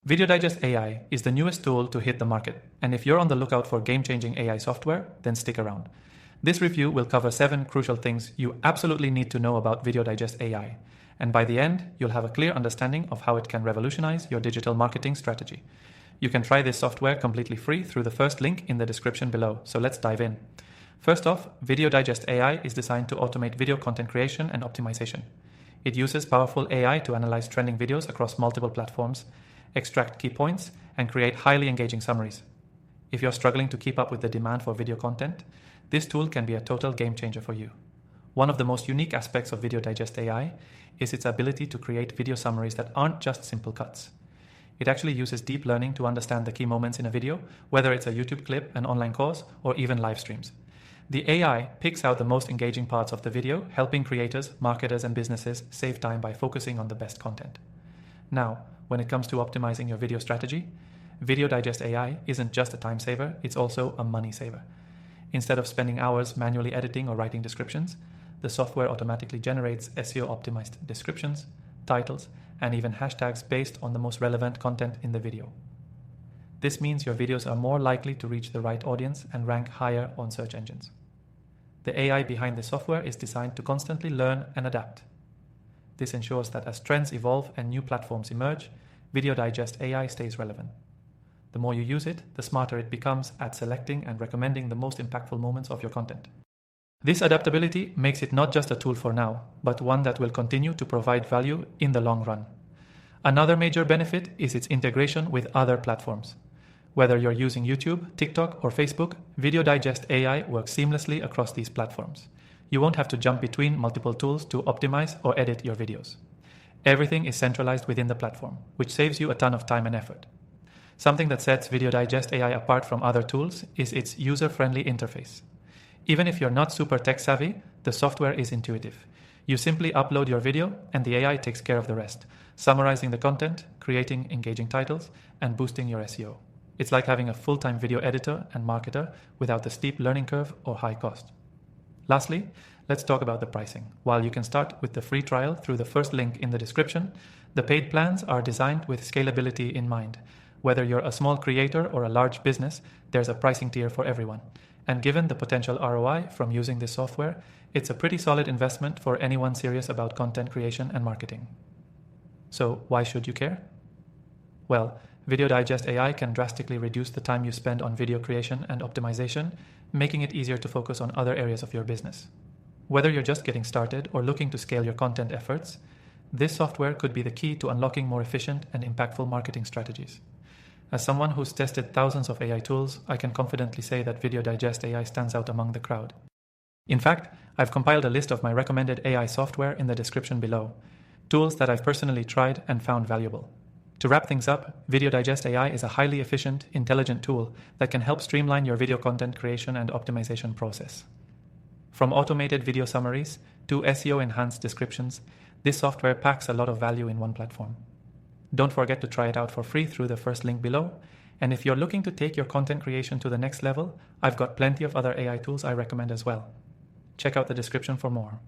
VideoDigest AI is the newest tool to hit the market, and if you're on the lookout for game-changing AI software, then stick around. This review will cover 7 crucial things you absolutely need to know about VideoDigest AI, and by the end, you'll have a clear understanding of how it can revolutionize your digital marketing strategy. You can try this software completely free through the first link in the description below, so let's dive in. First off, VideoDigest AI is designed to automate video content creation and optimization. It uses powerful AI to analyze trending videos across multiple platforms, extract key points, and create highly engaging summaries. If you're struggling to keep up with the demand for video content, this tool can be a total game changer for you. One of the most unique aspects of VideoDigest AI is its ability to create video summaries that aren't just simple cuts. It actually uses deep learning to understand the key moments in a video, whether it's a YouTube clip, an online course, or even live streams. The AI picks out the most engaging parts of the video, helping creators, marketers, and businesses save time by focusing on the best content. Now, when it comes to optimizing your video strategy, VideoDigest AI isn't just a time saver, it's also a money saver. Instead of spending hours manually editing or writing descriptions, the software automatically generates SEO-optimized descriptions, titles, and even hashtags based on the most relevant content in the video. This means your videos are more likely to reach the right audience and rank higher on search engines. The AI behind the software is designed to constantly learn and adapt. This ensures that as trends evolve and new platforms emerge, VideoDigest AI stays relevant. The more you use it, the smarter it becomes at selecting and recommending the most impactful moments of your content. This adaptability makes it not just a tool for now, but one that will continue to provide value in the long run. Another major benefit is its integration with other platforms. Whether you're using YouTube, TikTok, or Facebook, VideoDigest AI works seamlessly across these platforms. You won't have to jump between multiple tools to optimize or edit your videos. Everything is centralized within the platform, which saves you a ton of time and effort. Something that sets VideoDigest AI apart from other tools is its user-friendly interface. Even if you're not super tech-savvy, the software is intuitive. You simply upload your video, and the AI takes care of the rest, summarizing the content, creating engaging titles, and boosting your SEO. It's like having a full-time video editor and marketer without the steep learning curve or high cost. Lastly, let's talk about the pricing. While you can start with the free trial through the first link in the description, the paid plans are designed with scalability in mind. Whether you're a small creator or a large business, there's a pricing tier for everyone. And given the potential ROI from using this software, it's a pretty solid investment for anyone serious about content creation and marketing. So why should you care? Well, VideoDigest AI can drastically reduce the time you spend on video creation and optimization, making it easier to focus on other areas of your business. Whether you're just getting started or looking to scale your content efforts, this software could be the key to unlocking more efficient and impactful marketing strategies. As someone who's tested thousands of AI tools, I can confidently say that VideoDigest AI stands out among the crowd. In fact, I've compiled a list of my recommended AI software in the description below, tools that I've personally tried and found valuable. To wrap things up, VideoDigest AI is a highly efficient, intelligent tool that can help streamline your video content creation and optimization process. From automated video summaries to SEO-enhanced descriptions, this software packs a lot of value in one platform. Don't forget to try it out for free through the first link below, and if you're looking to take your content creation to the next level, I've got plenty of other AI tools I recommend as well. Check out the description for more.